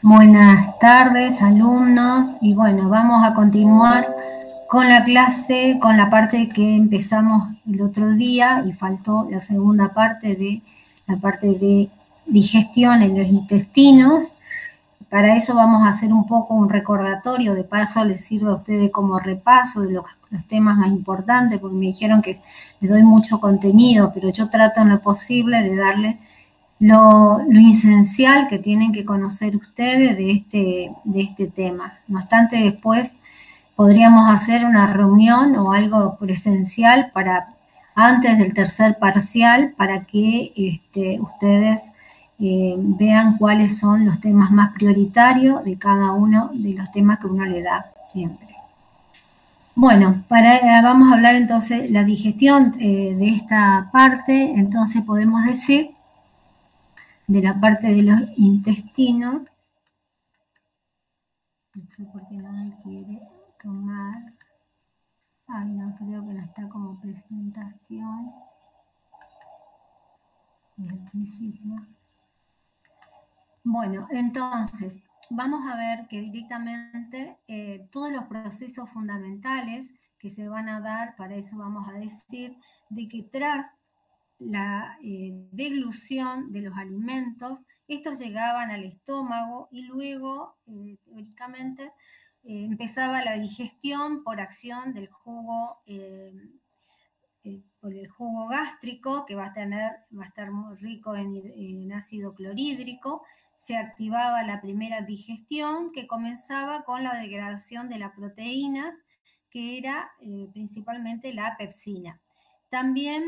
Buenas tardes, alumnos, y bueno, vamos a continuar con la clase, con la parte que empezamos el otro día y faltó la segunda parte de la parte de digestión en los intestinos. Para eso vamos a hacer un poco un recordatorio, de paso les sirve a ustedes como repaso de los temas más importantes, porque me dijeron que les doy mucho contenido, pero yo trato en lo posible de darle lo esencial que tienen que conocer ustedes de este tema. No obstante, después podríamos hacer una reunión o algo presencial antes del tercer parcial para que ustedes vean cuáles son los temas más prioritarios de cada uno de los temas que uno le da siempre. Bueno, vamos a hablar entonces la digestión de esta parte. Entonces podemos decir de la parte de los intestinos. No sé por qué no me quiere tomar. Ay, no, creo que no está como presentación. Desde el principio. Bueno, entonces, vamos a ver que directamente todos los procesos fundamentales que se van a dar, para eso vamos a decir, de que tras la deglución de los alimentos, estos llegaban al estómago y luego, teóricamente, empezaba la digestión por acción del jugo, por el jugo gástrico, que va a estar muy rico en ácido clorhídrico. Se activaba la primera digestión, que comenzaba con la degradación de las proteínas, que era principalmente la pepsina. También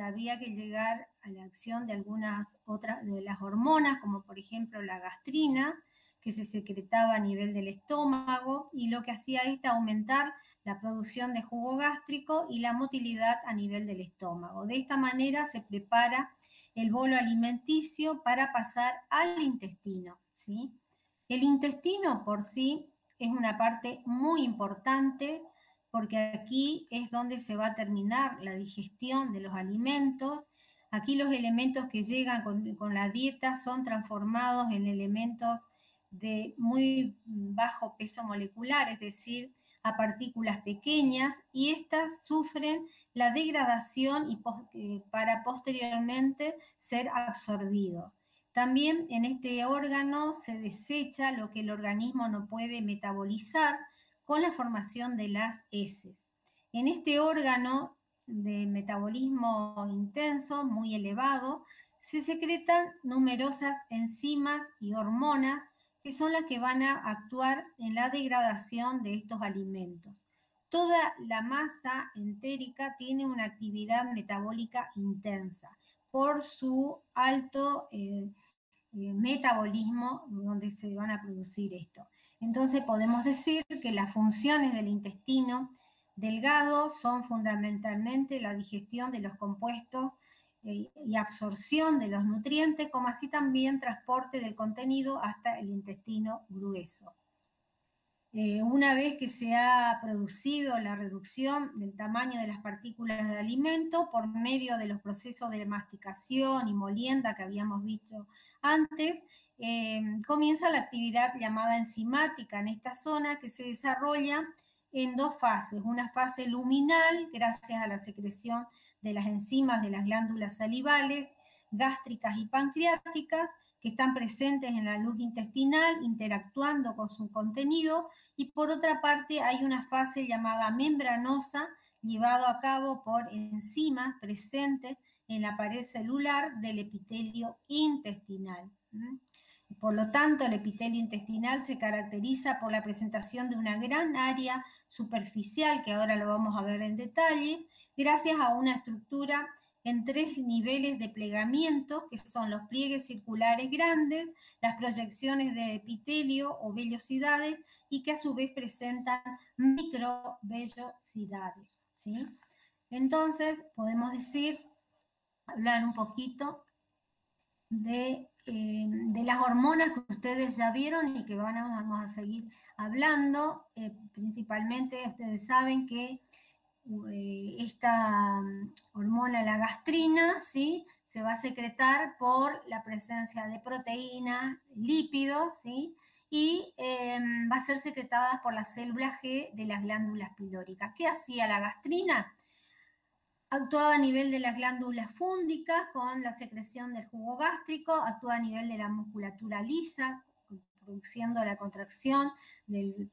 había que llegar a la acción de algunas otras de las hormonas, como por ejemplo la gastrina, que se secretaba a nivel del estómago, y lo que hacía esta aumentar la producción de jugo gástrico y la motilidad a nivel del estómago. De esta manera se prepara el bolo alimenticio para pasar al intestino, ¿sí? El intestino por sí es una parte muy importante, porque aquí es donde se va a terminar la digestión de los alimentos. Aquí los elementos que llegan con la dieta son transformados en elementos de muy bajo peso molecular, es decir, a partículas pequeñas, y estas sufren la degradación para posteriormente ser absorbido. También en este órgano se desecha lo que el organismo no puede metabolizar con la formación de las heces. En este órgano de metabolismo intenso, muy elevado, se secretan numerosas enzimas y hormonas que son las que van a actuar en la degradación de estos alimentos. Toda la masa entérica tiene una actividad metabólica intensa por su alto metabolismo donde se van a producir esto. Entonces podemos decir que las funciones del intestino delgado son fundamentalmente la digestión de los compuestos y absorción de los nutrientes, como así también transporte del contenido hasta el intestino grueso. Una vez que se ha producido la reducción del tamaño de las partículas de alimento por medio de los procesos de masticación y molienda que habíamos visto antes, comienza la actividad llamada enzimática en esta zona, que se desarrolla en dos fases. Una fase luminal, gracias a la secreción de las enzimas de las glándulas salivales, gástricas y pancreáticas, que están presentes en la luz intestinal, interactuando con su contenido, y por otra parte hay una fase llamada membranosa, llevado a cabo por enzimas presentes en la pared celular del epitelio intestinal. Por lo tanto, el epitelio intestinal se caracteriza por la presentación de una gran área superficial, que ahora lo vamos a ver en detalle, gracias a una estructura en 3 niveles de plegamiento, que son los pliegues circulares grandes, las proyecciones de epitelio o vellosidades, y que a su vez presentan microvellosidades, ¿sí? Entonces, podemos hablar un poquito de las hormonas que ustedes ya vieron y que vamos a seguir hablando. Principalmente ustedes saben que esta hormona, la gastrina, ¿sí?, se va a secretar por la presencia de proteínas, lípidos, ¿sí?, y va a ser secretada por las células G de las glándulas pilóricas. ¿Qué hacía la gastrina? Actuaba a nivel de las glándulas fúngicas con la secreción del jugo gástrico, actúa a nivel de la musculatura lisa, produciendo la contracción del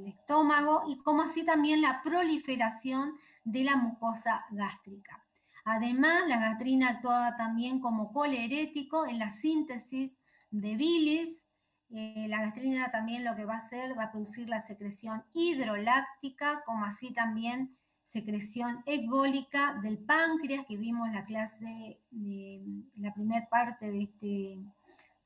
estómago y como así también la proliferación de la mucosa gástrica. Además, la gastrina actuaba también como colerético en la síntesis de bilis. La gastrina también lo que va a hacer, va a producir la secreción hidroláctica, como así también secreción ecbólica del páncreas, que vimos en la clase, la primera parte de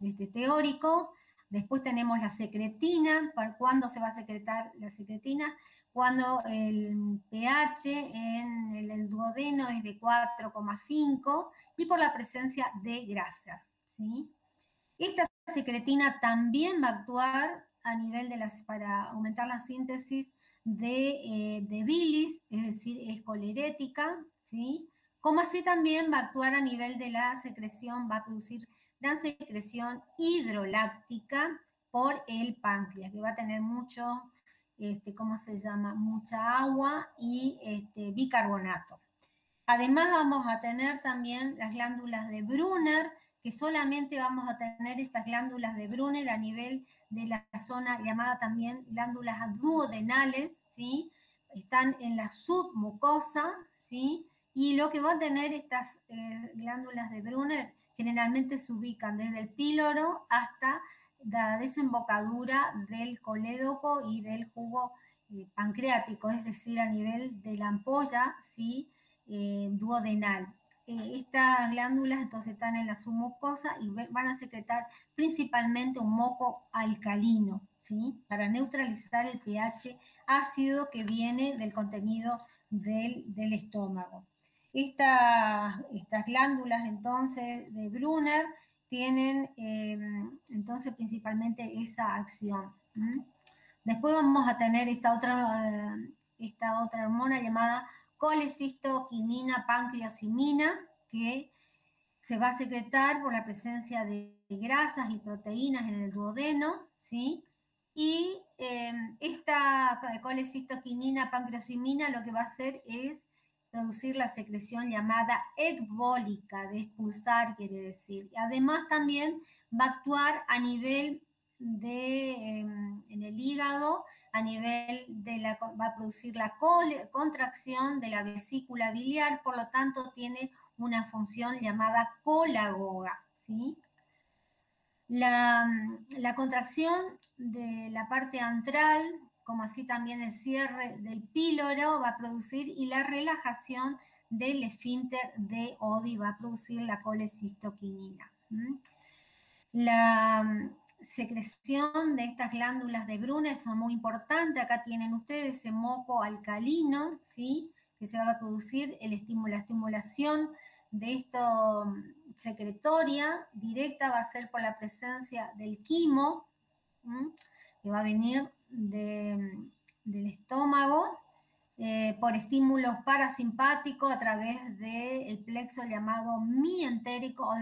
este teórico. Después tenemos la secretina. ¿Para cuándo se va a secretar la secretina? Cuando el pH en el duodeno es de 4,5 y por la presencia de grasas, ¿sí? Esta secretina también va a actuar a nivel para aumentar la síntesis de bilis, es decir, es colerética, ¿sí? Como así también va a actuar a nivel de la secreción, va a producir gran secreción hidroláctica por el páncreas, que va a tener mucho, ¿cómo se llama? Mucha agua y bicarbonato. Además vamos a tener también las glándulas de Brunner, que solamente vamos a tener estas glándulas de Brunner a nivel de la zona llamada también glándulas duodenales, ¿sí? Están en la submucosa, ¿sí? Y lo que van a tener estas glándulas de Brunner generalmente se ubican desde el píloro hasta la desembocadura del colédoco y del jugo pancreático, es decir, a nivel de la ampolla, ¿sí? Duodenal. Estas glándulas entonces están en la submucosa y van a secretar principalmente un moco alcalino, ¿sí? Para neutralizar el pH ácido que viene del contenido del estómago. Estas glándulas entonces de Brunner tienen entonces principalmente esa acción. Después vamos a tener esta otra hormona llamada colecistoquinina pancreosimina, que se va a secretar por la presencia de grasas y proteínas en el duodeno, ¿sí? Y esta colecistoquinina pancreosimina lo que va a hacer es producir la secreción llamada ecbólica, de expulsar quiere decir. Además también va a actuar a nivel en el hígado, a nivel va a producir la contracción de la vesícula biliar, por lo tanto tiene una función llamada colagoga, ¿sí? La contracción de la parte antral, como así también el cierre del píloro, va a producir y la relajación del esfínter de Oddi va a producir la colecistoquinina. La secreción de estas glándulas de Brunner son muy importantes. Acá tienen ustedes ese moco alcalino, ¿sí? Que se va a producir la estimulación de esto secretoria directa va a ser por la presencia del quimo, que va a venir del estómago, por estímulos parasimpáticos a través del plexo llamado mientérico o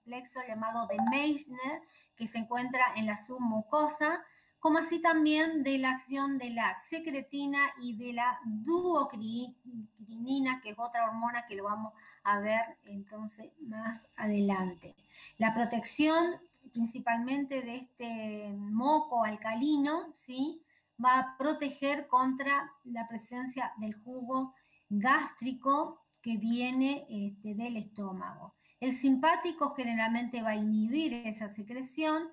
plexo llamado de Meissner, que se encuentra en la submucosa, como así también de la acción de la secretina y de la duocrinina, que es otra hormona que lo vamos a ver entonces más adelante. La protección principalmente de este moco alcalino, ¿sí? Va a proteger contra la presencia del jugo gástrico que viene del estómago. El simpático generalmente va a inhibir esa secreción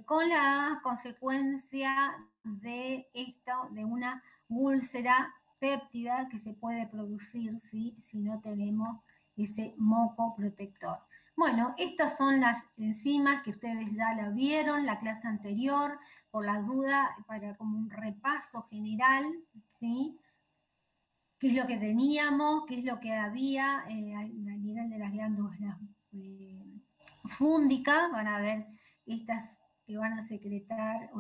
con la consecuencia de esto, de una úlcera péptida que se puede producir, ¿sí? Si no tenemos ese moco protector. Bueno, estas son las enzimas que ustedes ya la vieron la clase anterior, por la duda, para como un repaso general, ¿sí? ¿Qué es lo que teníamos? ¿Qué es lo que había a nivel de las glándulas fúngicas? Van a ver estas que van a secretar,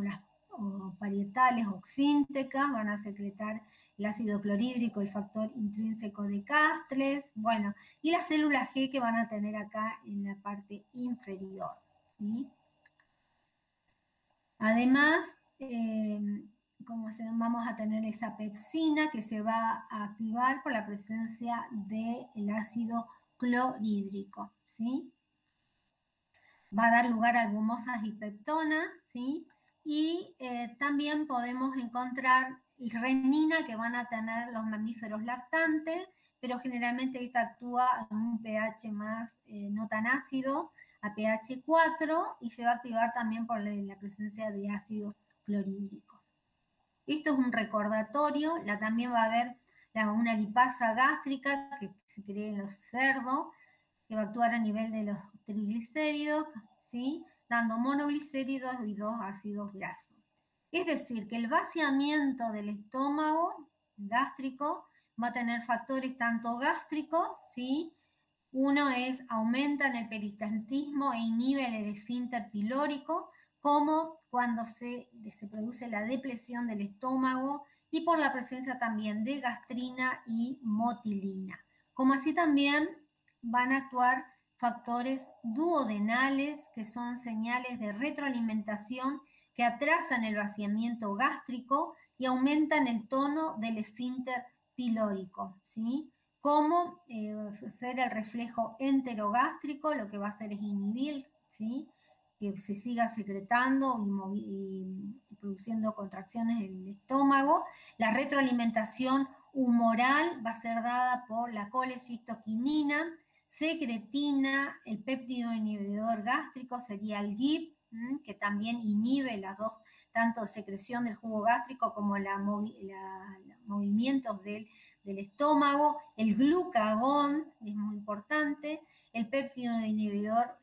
o parietales oxíntecas, van a secretar el ácido clorhídrico, el factor intrínseco de Castres, bueno, y las células G que van a tener acá en la parte inferior, ¿sí? Además, vamos a tener esa pepsina que se va a activar por la presencia del ácido clorhídrico, ¿sí? Va a dar lugar a albumosas y peptonas, ¿sí? Y también podemos encontrar renina que van a tener los mamíferos lactantes, pero generalmente esta actúa en un pH más no tan ácido, a pH 4, y se va a activar también por la presencia de ácido clorhídrico. Esto es un recordatorio, también va a haber una lipasa gástrica que se crea en los cerdos, que va a actuar a nivel de los triglicéridos, ¿sí? Dando monoglicéridos y 2 ácidos grasos. Es decir, que el vaciamiento del estómago gástrico va a tener factores tanto gástricos, ¿sí? Uno es aumenta en el peristaltismo e inhibe el esfínter pilórico, como cuando se produce la depresión del estómago y por la presencia también de gastrina y motilina. Como así también van a actuar factores duodenales, que son señales de retroalimentación que atrasan el vaciamiento gástrico y aumentan el tono del esfínter pilórico, ¿sí? Como hacer el reflejo enterogástrico, lo que va a hacer es inhibir, ¿sí? Que se siga secretando y produciendo contracciones en el estómago. La retroalimentación humoral va a ser dada por la colecistoquinina, secretina, el péptido inhibidor gástrico sería el GIP, que también inhibe las dos, tanto secreción del jugo gástrico como los movimientos del estómago. El glucagón es muy importante, el péptido inhibidor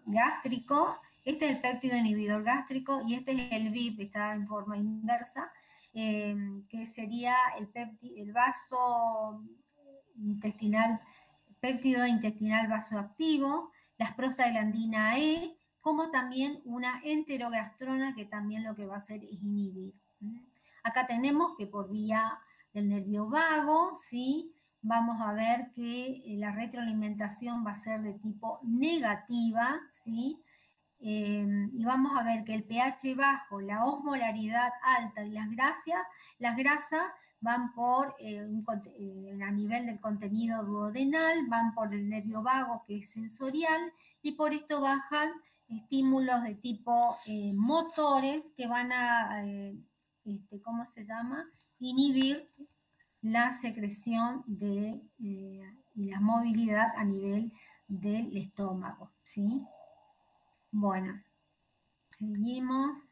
gástrico. Este es el péptido inhibidor gástrico y este es el VIP, está en forma inversa, que sería el vaso intestinal, péptido intestinal vasoactivo, las prostaglandina E, como también una enterogastrona que también lo que va a hacer es inhibir. Acá tenemos que por vía del nervio vago, ¿sí? Vamos a ver que la retroalimentación va a ser de tipo negativa, ¿sí? Y vamos a ver que el pH bajo, la osmolaridad alta y las grasas van por, a nivel del contenido duodenal, van por el nervio vago que es sensorial y por esto bajan estímulos de tipo motores que van a, ¿cómo se llama? Inhibir la secreción y la movilidad a nivel del estómago, ¿sí? Bueno, seguimos.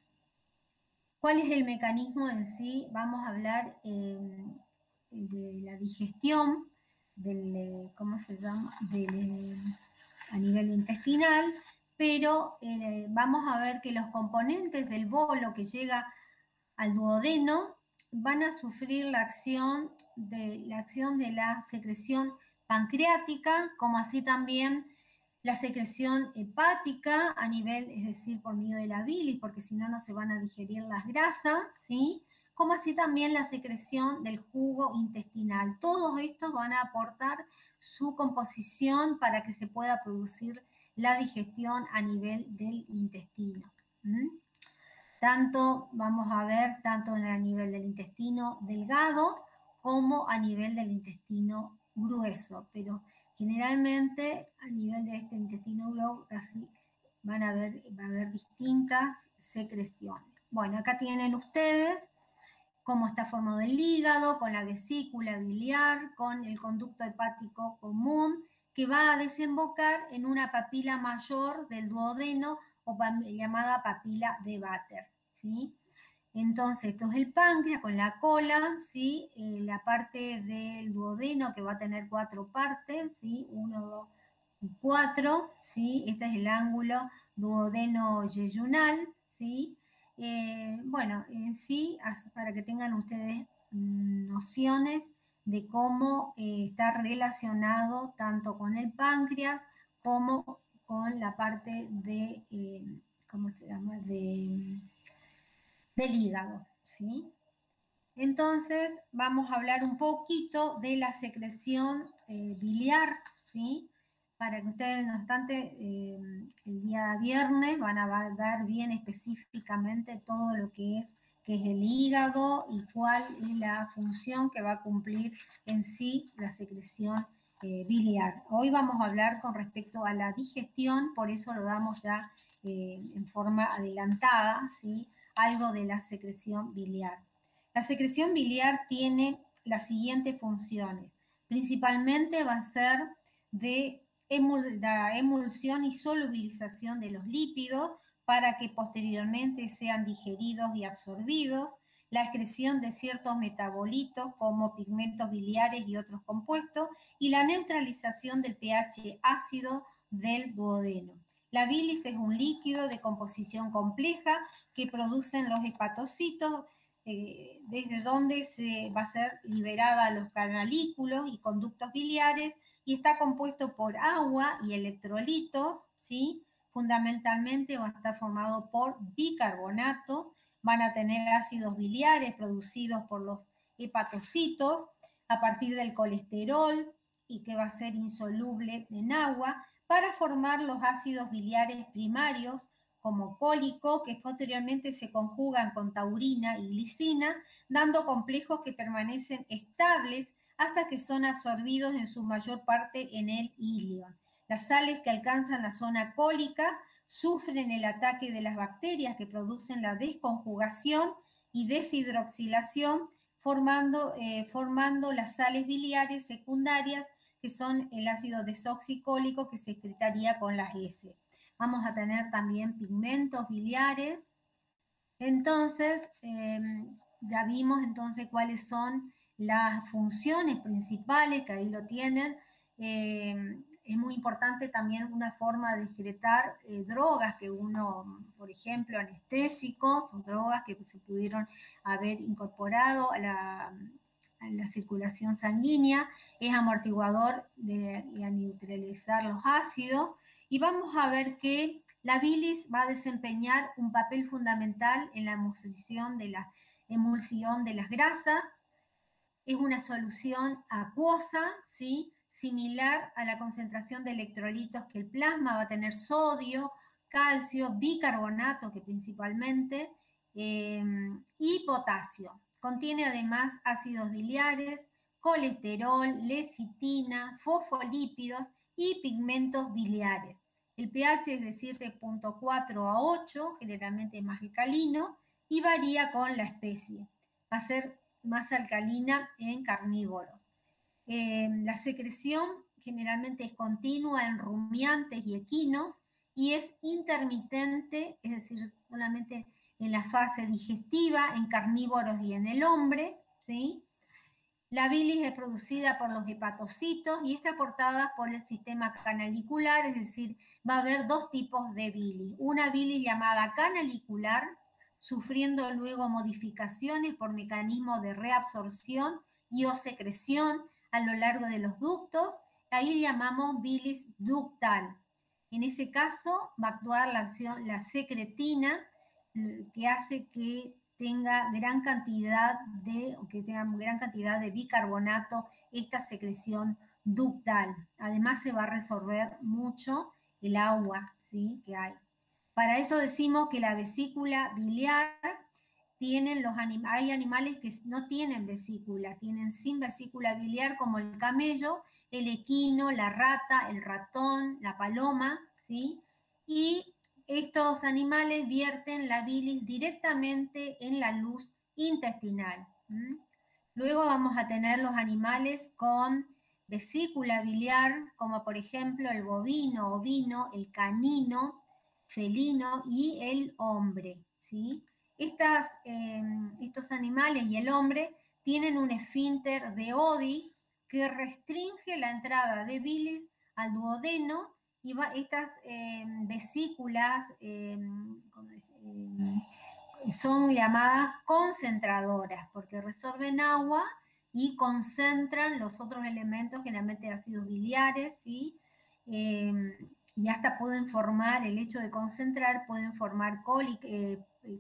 ¿Cuál es el mecanismo en sí? Vamos a hablar de la digestión, ¿cómo se llama? A nivel intestinal, pero vamos a ver que los componentes del bolo que llega al duodeno van a sufrir la acción de la secreción pancreática, como así también la secreción hepática a nivel, es decir, por medio de la bilis, porque si no, no se van a digerir las grasas, ¿sí? Como así también la secreción del jugo intestinal. Todos estos van a aportar su composición para que se pueda producir la digestión a nivel del intestino. Tanto, vamos a ver, tanto a nivel del intestino delgado como a nivel del intestino grueso, pero generalmente a nivel de este intestino grueso casi va a haber distintas secreciones. Bueno, acá tienen ustedes cómo está formado el hígado, con la vesícula biliar, con el conducto hepático común, que va a desembocar en una papila mayor del duodeno o llamada papila de Vater, ¿sí? Entonces, esto es el páncreas con la cola, ¿sí? La parte del duodeno que va a tener 4 partes, ¿sí? 1, 2 y 4, ¿sí? Este es el ángulo duodeno-yeyunal, ¿sí? Bueno, en sí, para que tengan ustedes nociones de cómo está relacionado tanto con el páncreas como con la parte de, ¿cómo se llama?, del hígado, ¿sí? Entonces, vamos a hablar un poquito de la secreción biliar, ¿sí? para que ustedes, no obstante, el día viernes van a ver bien específicamente todo lo que es el hígado y cuál es la función que va a cumplir en sí la secreción biliar. Hoy vamos a hablar con respecto a la digestión, por eso lo damos ya en forma adelantada, ¿sí? Algo de la secreción biliar. La secreción biliar tiene las siguientes funciones. Principalmente va a ser de la emulsión y solubilización de los lípidos para que posteriormente sean digeridos y absorbidos, la excreción de ciertos metabolitos como pigmentos biliares y otros compuestos, y la neutralización del pH ácido del duodeno. La bilis es un líquido de composición compleja que producen los hepatocitos, desde donde se va a ser liberada los canalículos y conductos biliares, y está compuesto por agua y electrolitos, ¿sí? Fundamentalmente va a estar formado por bicarbonato, van a tener ácidos biliares producidos por los hepatocitos a partir del colesterol y que va a ser insoluble en agua para formar los ácidos biliares primarios como cólico, que posteriormente se conjugan con taurina y glicina, dando complejos que permanecen estables hasta que son absorbidos en su mayor parte en el ilion. Las sales que alcanzan la zona cólica sufren el ataque de las bacterias que producen la desconjugación y deshidroxilación, formando las sales biliares secundarias, que son el ácido desoxicólico que se excretaría con las heces. Vamos a tener también pigmentos biliares. Entonces, ya vimos entonces cuáles son las funciones principales, que ahí lo tienen. Es muy importante también una forma de excretar drogas que uno, por ejemplo, anestésicos, o drogas que se pudieron haber incorporado a la circulación sanguínea, es amortiguador y a neutralizar los ácidos. Y vamos a ver que la bilis va a desempeñar un papel fundamental en la emulsión de las grasas. Es una solución acuosa, ¿sí? Similar a la concentración de electrolitos que el plasma va a tener: sodio, calcio, bicarbonato, que principalmente, y potasio. Contiene además ácidos biliares, colesterol, lecitina, fosfolípidos y pigmentos biliares. El pH es de 7.4 a 8, generalmente más alcalino, y varía con la especie. Va a ser más alcalina en carnívoros. La secreción generalmente es continua en rumiantes y equinos y es intermitente, es decir, solamente en la fase digestiva, en carnívoros y en el hombre, ¿sí? La bilis es producida por los hepatocitos y es transportada por el sistema canalicular, es decir, va a haber dos tipos de bilis. Una bilis llamada canalicular, sufriendo luego modificaciones por mecanismos de reabsorción y o secreción a lo largo de los ductos. Ahí llamamos bilis ductal. En ese caso va a actuar la secretina, que hace que tenga gran cantidad de bicarbonato esta secreción ductal. Además se va a resolver mucho el agua, ¿sí?, que hay. Para eso decimos que la vesícula biliar hay animales que no tienen vesícula, tienen sin vesícula biliar, como el camello, el equino, la rata, el ratón, la paloma, ¿sí? Y estos animales vierten la bilis directamente en la luz intestinal. Luego vamos a tener los animales con vesícula biliar, como por ejemplo el bovino, ovino, el canino, felino y el hombre, ¿sí? Estos animales y el hombre tienen un esfínter de Oddi que restringe la entrada de bilis al duodeno, y estas vesículas son llamadas concentradoras porque resorben agua y concentran los otros elementos, generalmente ácidos biliares, ¿sí? Y hasta pueden formar, el hecho de concentrar, pueden formar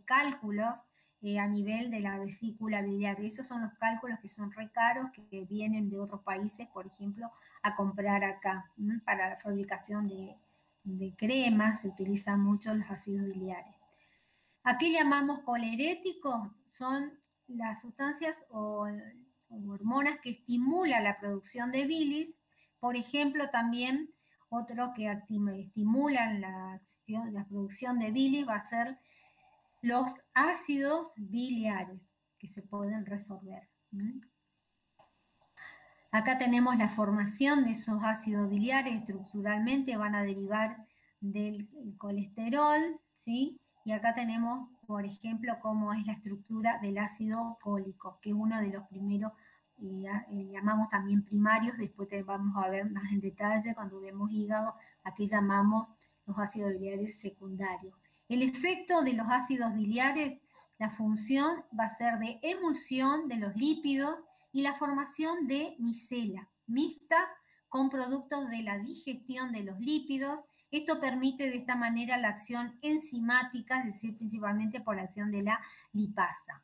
cálculos a nivel de la vesícula biliar. Esos son los cálculos que son re caros, que vienen de otros países, por ejemplo, a comprar acá. Para la fabricación de cremas se utilizan mucho los ácidos biliares. ¿A qué llamamos coleréticos? Son las sustancias o hormonas que estimulan la producción de bilis. Por ejemplo, también otro que estimulan la producción de bilis va a ser los ácidos biliares que se pueden resolver. Acá tenemos la formación de esos ácidos biliares. Estructuralmente van a derivar del colesterol, ¿sí? Y acá tenemos, por ejemplo, cómo es la estructura del ácido fólico, que es uno de los primeros, llamamos también primarios. Después vamos a ver más en detalle cuando vemos hígado, aquí llamamos los ácidos biliares secundarios. El efecto de los ácidos biliares, la función va a ser de emulsión de los lípidos y la formación de micelas mixtas con productos de la digestión de los lípidos. Esto permite de esta manera la acción enzimática, es decir, principalmente por la acción de la lipasa.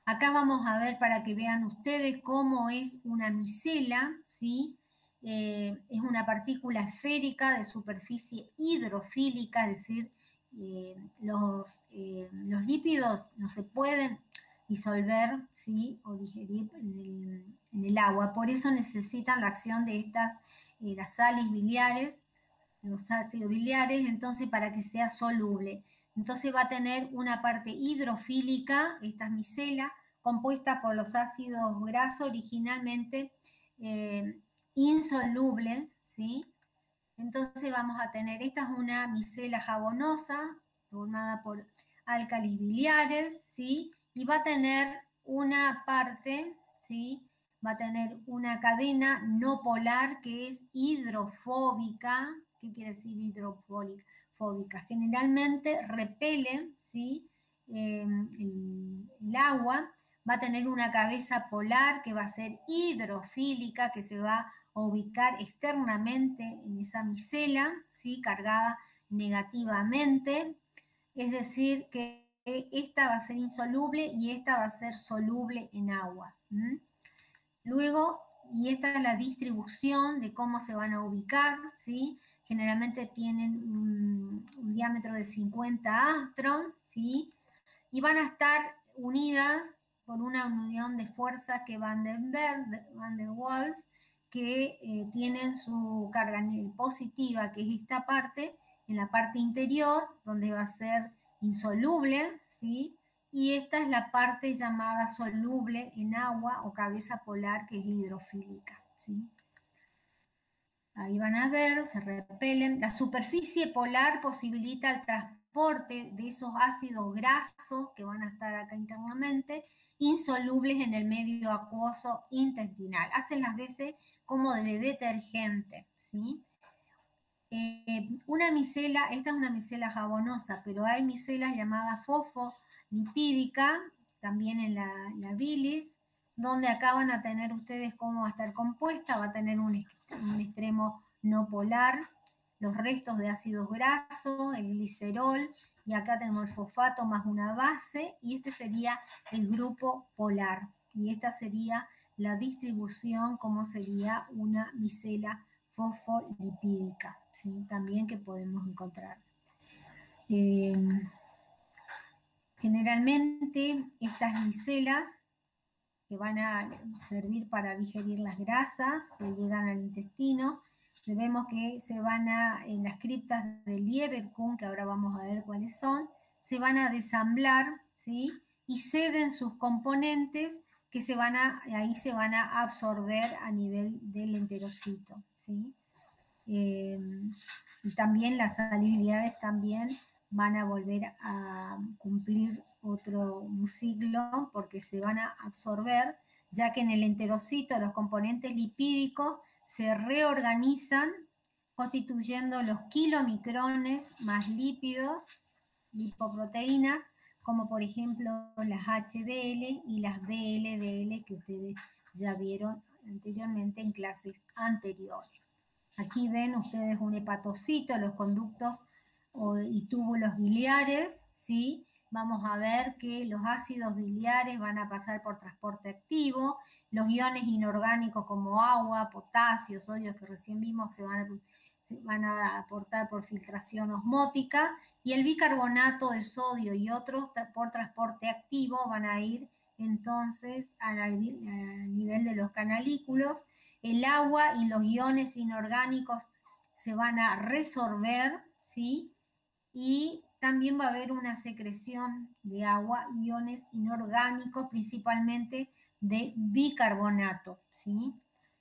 Acá vamos a ver para que vean ustedes cómo es una micela, ¿sí? Es una partícula esférica de superficie hidrofílica, es decir, los lípidos no se pueden disolver, ¿sí? O digerir en el agua. Por eso necesitan la acción de estas, las sales biliares, los ácidos biliares, entonces para que sea soluble. Entonces va a tener una parte hidrofílica, esta micela, compuesta por los ácidos grasos originalmente insolubles, ¿sí? Entonces vamos a tener, esta es una micela jabonosa, formada por álcalis biliares, ¿sí? Y va a tener una parte, ¿sí? Va a tener una cadena no polar que es hidrofóbica. ¿Qué quiere decir hidrofóbica? Generalmente repelen, ¿sí? El agua. Va a tener una cabeza polar que va a ser hidrofílica, que se va a ubicar externamente en esa micela, ¿sí? Cargada negativamente. Es decir, que esta va a ser insoluble y esta va a ser soluble en agua. Luego, y esta es la distribución de cómo se van a ubicar, ¿sí? Generalmente tienen un diámetro de 50 angstrom, ¿sí? Y van a estar unidas por una unión de fuerzas que van der Waals, que tienen su carga positiva, que es esta parte, en la parte interior, donde va a ser insoluble, ¿sí? Y esta es la parte llamada soluble en agua o cabeza polar, que es hidrofílica, ¿sí? Ahí van a ver, se repelen. La superficie polar posibilita el transporte de esos ácidos grasos que van a estar acá internamente, insolubles en el medio acuoso intestinal. Hacen las veces como de detergente, ¿sí? Una micela, esta es una micela jabonosa, pero hay micelas llamadas fosfolipídica, también en la bilis, donde acá van a tener ustedes cómo va a estar compuesta, va a tener un extremo no polar, los restos de ácidos grasos, el glicerol, y acá tenemos el fosfato más una base, y este sería el grupo polar, y esta sería la distribución, como sería una micela fosfolipídica, ¿sí? También que podemos encontrar. Generalmente estas micelas que van a servir para digerir las grasas que llegan al intestino, vemos que se van a, en las criptas del Lieberkühn, que ahora vamos a ver cuáles son, se van a desamblar, ¿sí? Y ceden sus componentes que ahí se van a absorber a nivel del enterocito, ¿sí? Y también las salibilidades también van a volver a cumplir un ciclo porque se van a absorber, ya que en el enterocito los componentes lipídicos se reorganizan constituyendo los kilomicrones más lípidos, lipoproteínas, como por ejemplo las HDL y las VLDL que ustedes ya vieron anteriormente en clases anteriores. Aquí ven ustedes un hepatocito, los conductos y túbulos biliares, ¿sí? vamos a ver que los ácidos biliares van a pasar por transporte activo, los iones inorgánicos como agua, potasio, sodio que recién vimos se van a aportar por filtración osmótica, y el bicarbonato de sodio y otros por transporte activo van a ir entonces al nivel de los canalículos. El agua y los iones inorgánicos se van a resorber, ¿sí? Y también va a haber una secreción de agua, iones inorgánicos, principalmente de bicarbonato, ¿sí?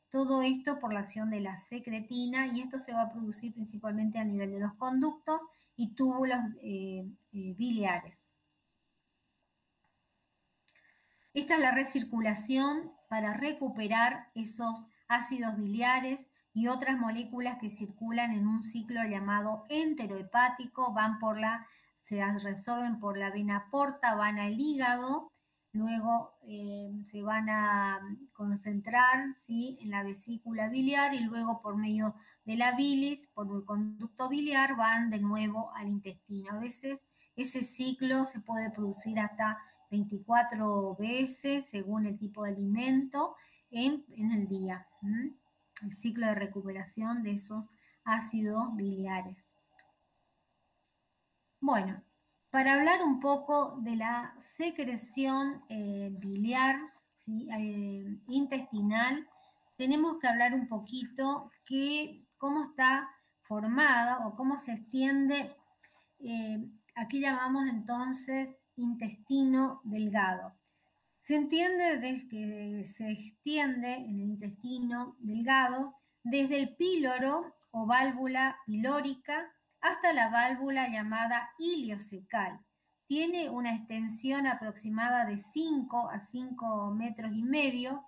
Todo esto por la acción de la secretina, y esto se va a producir principalmente a nivel de los conductos y túbulos biliares. Esta es la recirculación para recuperar esos ácidos biliares y otras moléculas que circulan en un ciclo llamado enterohepático, se reabsorben por la vena porta, van al hígado, luego se van a concentrar, ¿sí?, en la vesícula biliar, y luego por medio de la bilis, por el conducto biliar, van de nuevo al intestino. A veces ese ciclo se puede producir hasta 24 veces según el tipo de alimento en el día. El ciclo de recuperación de esos ácidos biliares. Bueno, para hablar un poco de la secreción biliar, ¿sí?, intestinal, tenemos que hablar un poquito cómo está formada o cómo se extiende. Aquí llamamos entonces intestino delgado. Se entiende desde que se extiende en el intestino delgado desde el píloro o válvula pilórica hasta la válvula llamada iliocecal. Tiene una extensión aproximada de 5 a 5 metros y medio,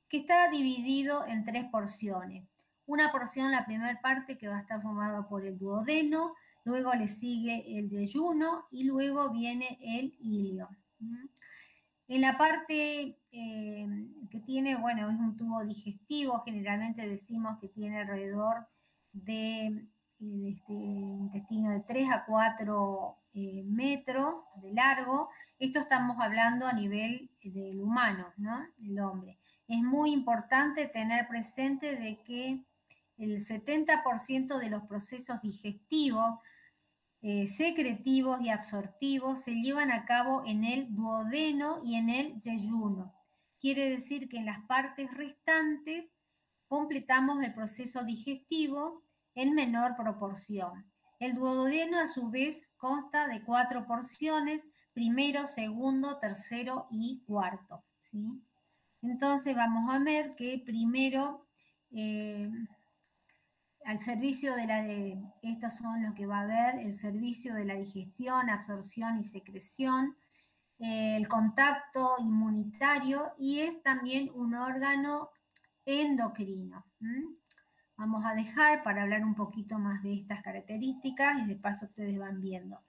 que está dividido en 3 porciones. Una porción, la primera parte, que va a estar formada por el duodeno, luego le sigue el yeyuno y luego viene el ilio. En la parte que tiene, bueno, es un tubo digestivo, generalmente decimos que tiene alrededor de este intestino de 3 a 4 metros de largo. Esto estamos hablando a nivel del humano, ¿no?, del hombre. Es muy importante tener presente de que el 70% de los procesos digestivos, secretivos y absortivos se llevan a cabo en el duodeno y en el yeyuno. Quiere decir que en las partes restantes completamos el proceso digestivo en menor proporción. El duodeno, a su vez, consta de 4 porciones: primero, segundo, tercero y cuarto, ¿sí? Entonces vamos a ver que primero, al servicio estos son los que va a haber: el servicio de la digestión, absorción y secreción, el contacto inmunitario, y es también un órgano endocrino. Vamos a dejar para hablar un poquito más de estas características y de paso ustedes van viendo.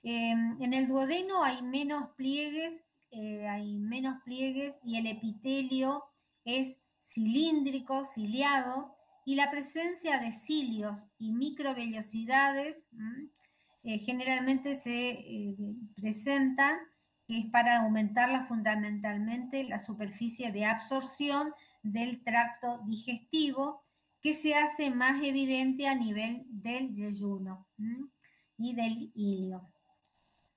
En el duodeno hay menos pliegues y el epitelio es cilíndrico, ciliado, y la presencia de cilios y microvellosidades generalmente se presentan, que es para aumentar fundamentalmente la superficie de absorción del tracto digestivo, que se hace más evidente a nivel del yeyuno y del ilio.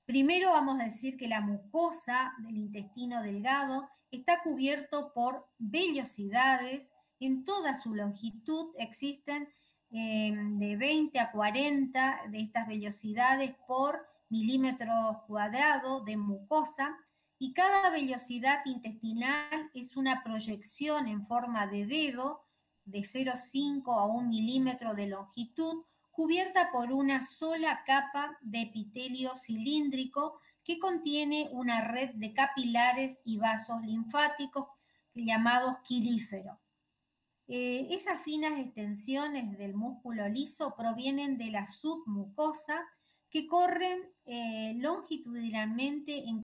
Primero vamos a decir que la mucosa del intestino delgado está cubierto por vellosidades. En toda su longitud existen de 20 a 40 de estas vellosidades por milímetros cuadrados de mucosa, y cada vellosidad intestinal es una proyección en forma de dedo de 0,5 a 1 milímetro de longitud, cubierta por una sola capa de epitelio cilíndrico que contiene una red de capilares y vasos linfáticos llamados quiríferos. Esas finas extensiones del músculo liso provienen de la submucosa, que corren longitudinalmente en